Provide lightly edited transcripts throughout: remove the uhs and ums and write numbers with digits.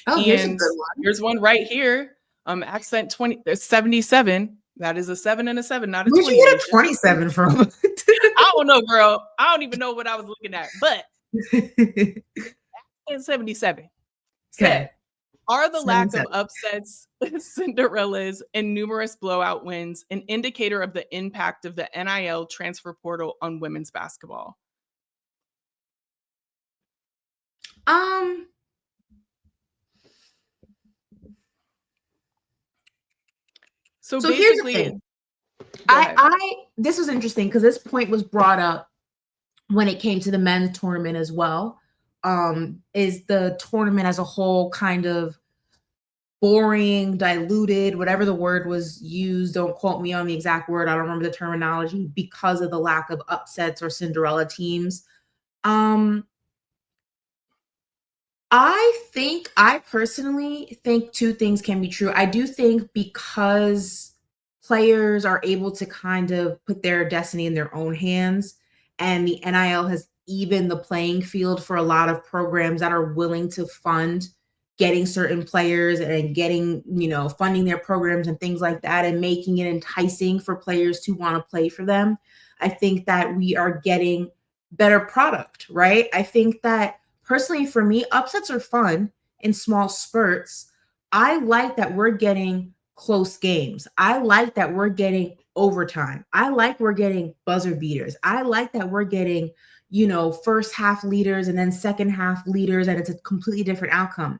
Oh, here's a And good one. here's one right here. Accent 77. That is a 7 and a 7, not a Where'd 20, you get a Alicia. 27 from? I don't know, girl. I don't even know what I was looking at, but in 77 Okay. said, are the Seven, lack of seven. upsets, Cinderellas, and numerous blowout wins an indicator of the impact of the NIL transfer portal on women's basketball? Um, So so here's the basically, thing. go ahead. This was interesting because this point was brought up when it came to the men's tournament as well. Is the tournament as a whole kind of boring, diluted, whatever the word was used? Don't quote me on the exact word. I don't remember the terminology because of the lack of upsets or Cinderella teams. Um, I personally think two things can be true. I do think because players are able to kind of put their destiny in their own hands, and the NIL has evened the playing field for a lot of programs that are willing to fund getting certain players and getting, funding their programs and things like that, and making it enticing for players to want to play for them. I think that we are getting better product, right? I think that personally, for me, upsets are fun in small spurts. I like that we're getting close games. I like that we're getting overtime. I like we're getting buzzer beaters. I like that we're getting, first half leaders and then second half leaders, and it's a completely different outcome.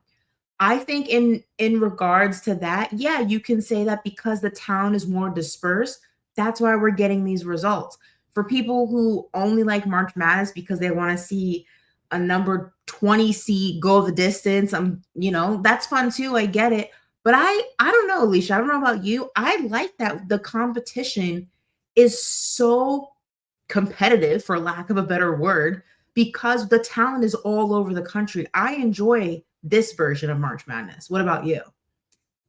I think in regards to that, yeah, you can say that because the town is more dispersed, that's why we're getting these results. For people who only like March Madness because they want to see a number 20 seed go the distance, that's fun too. I get it. But I don't know, Alicia. I don't know about you. I like that the competition is so competitive, for lack of a better word, because the talent is all over the country. I enjoy this version of March Madness. What about you?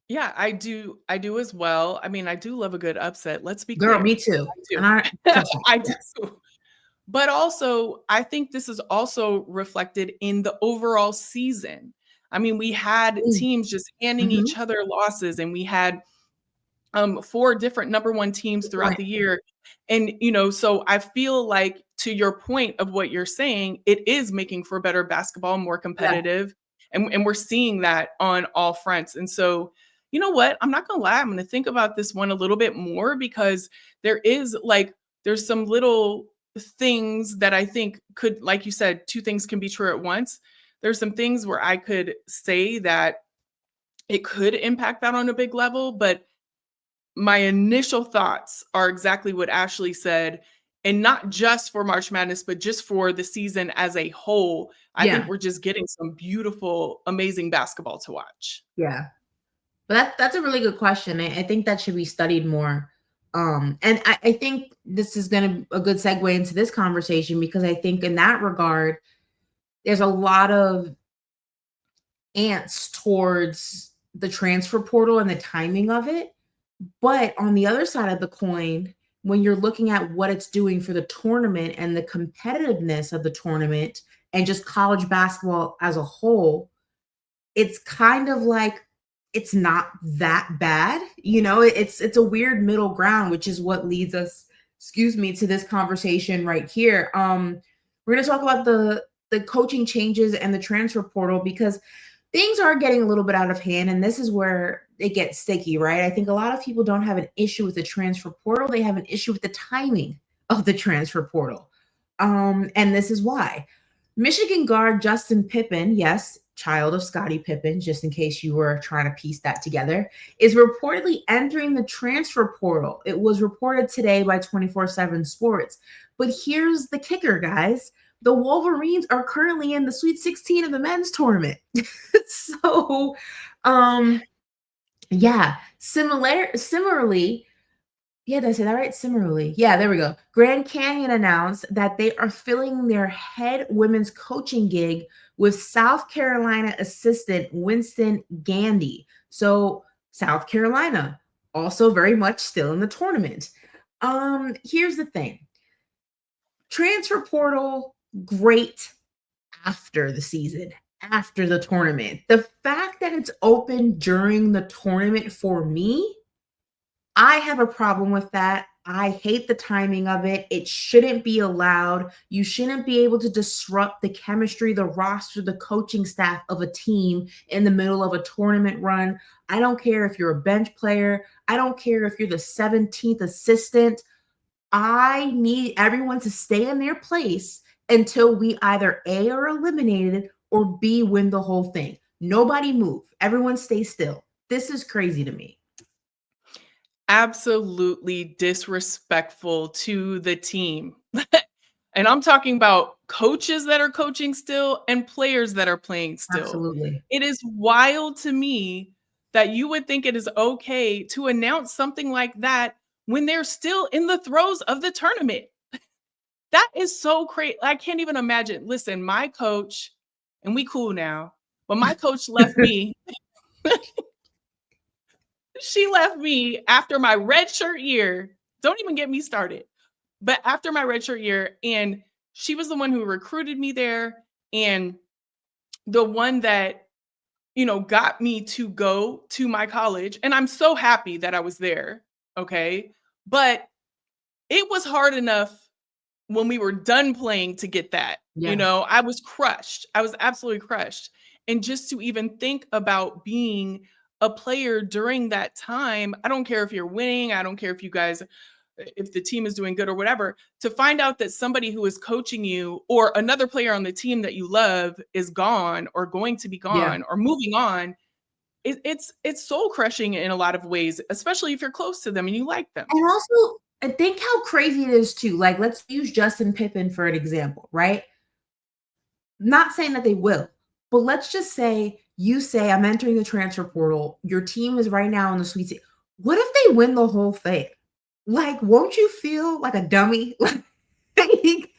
Yeah, I do. I do as well. I mean, I do love a good upset. Let's be Girl, me clear. too. I And do. I trust me. I Yes. do. But also, I think this is also reflected in the overall season. I mean, we had teams just handing Mm-hmm. each other losses, and we had four different number one teams Good throughout point. the year. And, so I feel like, to your point of what you're saying, it is making for better basketball, more Yeah. competitive. And we're seeing that on all fronts. And so, you know what? I'm not going to lie. I'm going to think about this one a little bit more, because there's some little things that I think could, like you said, two things can be true at once. There's some things where I could say that it could impact that on a big level, but my initial thoughts are exactly what Ashley said, and not just for March Madness, but just for the season as a whole. I think Yeah. we're just getting some beautiful, amazing basketball to watch. Yeah. But that's a really good question. I think that should be studied more. And I think this is gonna a good segue into this conversation, because I think in that regard, there's a lot of ants towards the transfer portal and the timing of it. But on the other side of the coin, when you're looking at what it's doing for the tournament and the competitiveness of the tournament and just college basketball as a whole, it's kind of like it's not that bad. It's a weird middle ground, which is what leads us, to this conversation right here. We're going to talk about the coaching changes and the transfer portal, because things are getting a little bit out of hand, and this is where it gets sticky, right? I think a lot of people don't have an issue with the transfer portal. They have an issue with the timing of the transfer portal. And this is why. Michigan guard Justin Pippen, yes, child of Scottie Pippen, just in case you were trying to piece that together, is reportedly entering the transfer portal. It was reported today by 24/7 Sports. But here's the kicker, guys. The Wolverines are currently in the Sweet 16 of the men's tournament. So, yeah, similarly, yeah, did I say that right? Similarly. Yeah, there we go. Grand Canyon announced that they are filling their head women's coaching gig with South Carolina assistant Winston Gandy. So, South Carolina, also very much still in the tournament. Here's the thing. Transfer portal, great after the season. after the tournament. The fact that it's open during the tournament for me, I have a problem with that. I hate the timing of it. It shouldn't be allowed. You shouldn't be able to disrupt the chemistry, the roster, the coaching staff of a team in the middle of a tournament run. I don't care if you're a bench player. I don't care if you're the 17th assistant. I need everyone to stay in their place until we either A, are eliminated, or B, win the whole thing. Nobody move. Everyone stay still. This is crazy to me. Absolutely disrespectful to the team. And I'm talking about coaches that are coaching still and players that are playing still. Absolutely. It is wild to me that you would think it is okay to announce something like that when they're still in the throes of the tournament. That is so crazy. I can't even imagine. Listen, my coach, and we cool now, but my coach left me. She left me after my redshirt year. Don't even get me started. But after my redshirt year, and she was the one who recruited me there and the one that, got me to go to my college. And I'm so happy that I was there. Okay. But it was hard enough when we were done playing to get that. Yeah. I was crushed. I was absolutely crushed. And just to even think about being a player during that time, I don't care if you're winning, I don't care if the team is doing good or whatever, to find out that somebody who is coaching you or another player on the team that you love is gone or going to be Yeah. gone or moving on, it's soul crushing in a lot of ways, especially if you're close to them and you like them. And also, I think how crazy it is too. Like, let's use Justin Pippen for an example, right? Not saying that they will, but let's just say you say, I'm entering the transfer portal. Your team is right now in the Sweet 16. What if they win the whole thing? Like, won't you feel like a dummy? Like,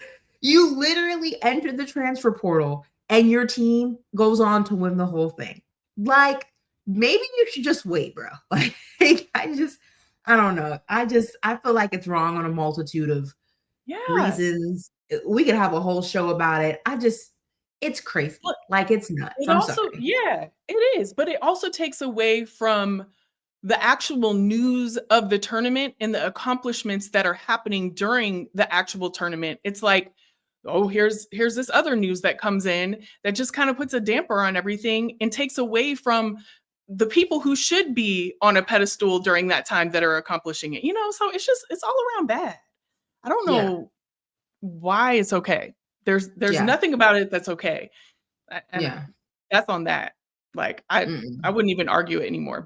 you literally entered the transfer portal and your team goes on to win the whole thing. Like, maybe you should just wait, bro. Like, I don't know. I feel like it's wrong on a multitude of Yeah. reasons. We could have a whole show about it. It's crazy. Like, it's nuts. It I'm also sorry. yeah, it is, but it also takes away from the actual news of the tournament and the accomplishments that are happening during the actual tournament. It's like, "Oh, here's this other news that comes in that just kind of puts a damper on everything and takes away from the people who should be on a pedestal during that time that are accomplishing it." So it's all around bad. I don't Yeah. know why it's okay. There's Yeah. nothing about it that's okay. And Yeah. that's on that. Like, I Mm-mm. wouldn't even argue it anymore.